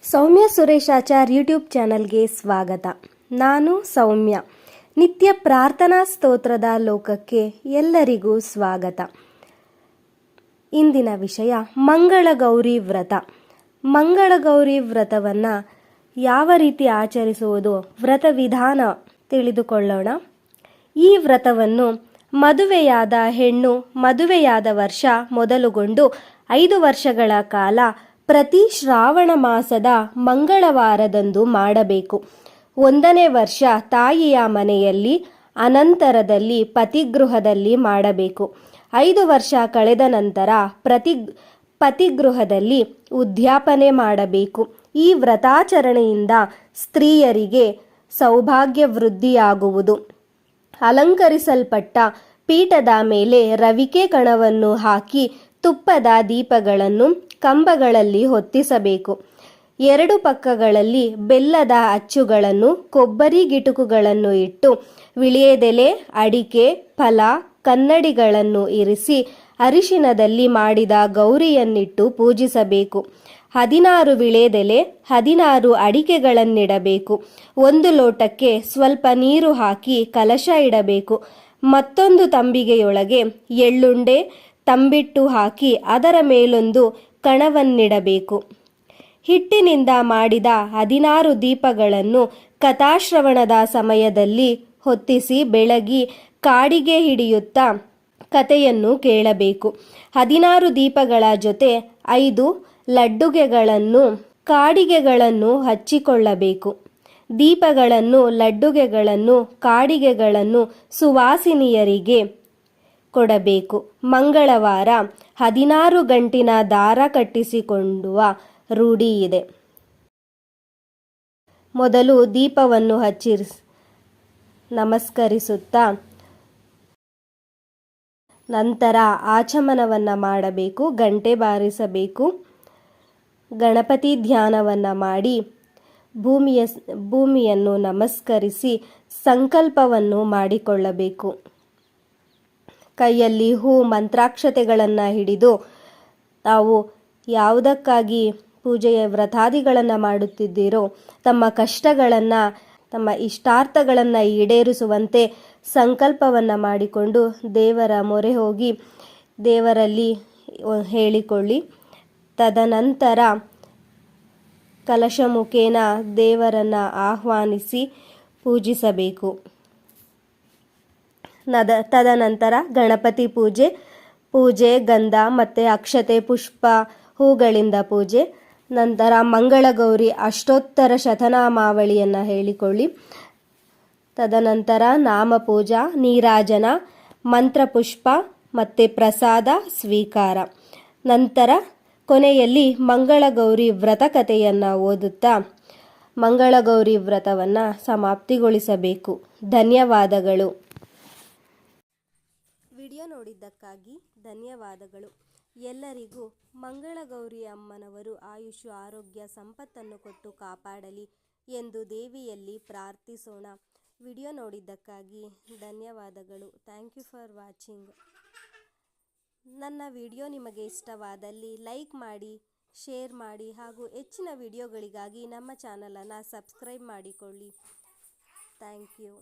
ಸೌಮ್ಯ ಸುರೇಶಾಚಾರ್ YouTube ಚಾನಲ್ಗೆ ಸ್ವಾಗತ. ನಾನು ಸೌಮ್ಯ. ನಿತ್ಯ ಪ್ರಾರ್ಥನಾ ಸ್ತೋತ್ರದ ಲೋಕಕ್ಕೆ ಎಲ್ಲರಿಗೂ ಸ್ವಾಗತ. ಇಂದಿನ ವಿಷಯ ಮಂಗಳಗೌರಿ ವ್ರತ. ಮಂಗಳಗೌರಿ ವ್ರತವನ್ನು ಯಾವ ರೀತಿ ಆಚರಿಸುವುದು, ವ್ರತ ವಿಧಾನ ತಿಳಿದುಕೊಳ್ಳೋಣ. ಈ ವ್ರತವನ್ನು ಮದುವೆಯಾದ ಹೆಣ್ಣು ಮದುವೆಯಾದ ವರ್ಷ ಮೊದಲುಗೊಂಡು 5 ವರ್ಷಗಳ ಕಾಲ ಪ್ರತಿ ಶ್ರಾವಣ ಮಾಸದ ಮಂಗಳವಾರದಂದು ಮಾಡಬೇಕು. 1ನೇ ವರ್ಷ ತಾಯಿಯ ಮನೆಯಲ್ಲಿ, ಅನಂತರದಲ್ಲಿ ಪತಿಗೃಹದಲ್ಲಿ ಮಾಡಬೇಕು. 5 ವರ್ಷ ಕಳೆದ ನಂತರ ಪತಿಗೃಹದಲ್ಲಿ ಉದ್ಯಾಪನೆ ಮಾಡಬೇಕು. ಈ ವ್ರತಾಚರಣೆಯಿಂದ ಸ್ತ್ರೀಯರಿಗೆ ಸೌಭಾಗ್ಯ ವೃದ್ಧಿಯಾಗುವುದು. ಅಲಂಕರಿಸಲ್ಪಟ್ಟ ಪೀಠದ ಮೇಲೆ ರವಿಕೆ ಕಣವನ್ನು ಹಾಕಿ ತುಪ್ಪದ ದೀಪಗಳನ್ನು ಕಂಬಗಳಲ್ಲಿ ಹೊತ್ತಿಸಬೇಕು. 2 ಪಕ್ಕಗಳಲ್ಲಿ ಬೆಲ್ಲದ ಅಚ್ಚುಗಳನ್ನು, ಕೊಬ್ಬರಿ ಗಿಟುಕುಗಳನ್ನು ಇಟ್ಟು ವಿಳ್ಯೆದೆಲೆ, ಅಡಿಕೆ, ಫಲ, ಕನ್ನಡಿಗಳನ್ನು ಇರಿಸಿ ಅರಿಶಿನದಲ್ಲಿ ಮಾಡಿದ ಗೌರಿಯನ್ನಿಟ್ಟು ಪೂಜಿಸಬೇಕು. 16 ವಿಳ್ಯೆದೆಲೆ, 16 ಅಡಿಕೆಗಳನ್ನಿಡಬೇಕು. 1 ಲೋಟಕ್ಕೆ ಸ್ವಲ್ಪ ನೀರು ಹಾಕಿ ಕಲಶ ಇಡಬೇಕು. ಮತ್ತೊಂದು ತಂಬಿಗೆಯೊಳಗೆ ಎಳ್ಳುಂಡೆ, ತಂಬಿಟ್ಟು ಹಾಕಿ ಅದರ ಮೇಲೊಂದು ಕಣವನ್ನಿಡಬೇಕು. ಹಿಟ್ಟಿನಿಂದ ಮಾಡಿದ 16 ದೀಪಗಳನ್ನು ಕಥಾಶ್ರವಣದ ಸಮಯದಲ್ಲಿ ಹೊತ್ತಿಸಿ ಬೆಳಗಿ ಕಾಡಿಗೆ ಹಿಡಿಯುತ್ತಾ ಕಥೆಯನ್ನು ಕೇಳಬೇಕು. 16 ದೀಪಗಳ ಜೊತೆ 5 ಲಡ್ಡುಗೆಗಳನ್ನು, ಕಾಡಿಗೆಗಳನ್ನು ಹಚ್ಚಿಕೊಳ್ಳಬೇಕು. ದೀಪಗಳನ್ನು, ಲಡ್ಡುಗೆಗಳನ್ನು, ಕಾಡಿಗೆಗಳನ್ನು ಸುವಾಸಿನಿಯರಿಗೆ ಕೊಡಬೇಕು. ಮಂಗಳವಾರ 16 ಗಂಟಿನ ದಾರ ಕಟ್ಟಿಸಿಕೊಳ್ಳುವ ರೂಢಿ ಇದೆ. ಮೊದಲು ದೀಪವನ್ನು ಹಚ್ಚಿ ನಮಸ್ಕರಿಸುತ್ತಾ ನಂತರ ಆಚಮನವನ್ನು ಮಾಡಬೇಕು. ಗಂಟೆ ಬಾರಿಸಬೇಕು. ಗಣಪತಿ ಧ್ಯಾನವನ್ನು ಮಾಡಿ ಭೂಮಿಯನ್ನು ನಮಸ್ಕರಿಸಿ ಸಂಕಲ್ಪವನ್ನು ಮಾಡಿಕೊಳ್ಳಬೇಕು. ಕೈಯಲ್ಲಿ ಹೂ, ಮಂತ್ರಾಕ್ಷತೆಗಳನ್ನು ಹಿಡಿದು ತಾವು ಯಾವುದಕ್ಕಾಗಿ ಪೂಜೆಯ ವ್ರತಾದಿಗಳನ್ನು ಮಾಡುತ್ತಿದ್ದೀರೋ ತಮ್ಮ ಕಷ್ಟಗಳನ್ನು, ತಮ್ಮ ಇಷ್ಟಾರ್ಥಗಳನ್ನು ಈಡೇರಿಸುವಂತೆ ಸಂಕಲ್ಪವನ್ನು ಮಾಡಿಕೊಂಡು ದೇವರ ಮೊರೆ ಹೋಗಿ ದೇವರಲ್ಲಿ ಹೇಳಿಕೊಳ್ಳಿ. ತದನಂತರ ಕಲಶ ಮುಖೇನ ದೇವರನ್ನು ಆಹ್ವಾನಿಸಿ ಪೂಜಿಸಬೇಕು. ತದನಂತರ ಗಣಪತಿ ಪೂಜೆ ಗಂಧ ಮತ್ತು ಅಕ್ಷತೆ, ಪುಷ್ಪ, ಹೂಗಳಿಂದ ಪೂಜೆ. ನಂತರ ಮಂಗಳಗೌರಿ ಅಷ್ಟೋತ್ತರ ಶತನಾಮಾವಳಿಯನ್ನು ಹೇಳಿಕೊಳ್ಳಿ. ತದನಂತರ ನಾಮಪೂಜಾ, ನೀರಾಜನ, ಮಂತ್ರಪುಷ್ಪ ಮತ್ತು ಪ್ರಸಾದ ಸ್ವೀಕಾರ. ನಂತರ ಕೊನೆಯಲ್ಲಿ ಮಂಗಳಗೌರಿ ವ್ರತ ಕಥೆಯನ್ನು ಓದುತ್ತಾ ಮಂಗಳಗೌರಿ ವ್ರತವನ್ನು ಸಮಾಪ್ತಿಗೊಳಿಸಬೇಕು. ಧನ್ಯವಾದಗಳು. ವಿಡಿಯೋ ನೋಡಿದ್ದಕ್ಕಾಗಿ ಧನ್ಯವಾದಗಳು. ಎಲ್ಲರಿಗೂ ಮಂಗಳಗೌರಿ ಅಮ್ಮನವರು ಆಯುಷು, ಆರೋಗ್ಯ, ಸಂಪತ್ತನ್ನು ಕೊಟ್ಟು ಕಾಪಾಡಲಿ ಎಂದು ದೇವಿಯಲ್ಲಿ ಪ್ರಾರ್ಥಿಸೋಣ. ವಿಡಿಯೋ ನೋಡಿದ್ದಕ್ಕಾಗಿ ಧನ್ಯವಾದಗಳು. Thank you for watching. ನನ್ನ ವಿಡಿಯೋ ನಿಮಗೆ ಇಷ್ಟವಾದಲ್ಲಿ ಲೈಕ್ ಮಾಡಿ, ಶೇರ್ ಮಾಡಿ ಹಾಗೂ ಹೆಚ್ಚಿನ ವಿಡಿಯೋಗಳಿಗಾಗಿ ನಮ್ಮ ಚಾನಲನ್ನು ಸಬ್ಸ್ಕ್ರೈಬ್ ಮಾಡಿಕೊಳ್ಳಿ. Thank you.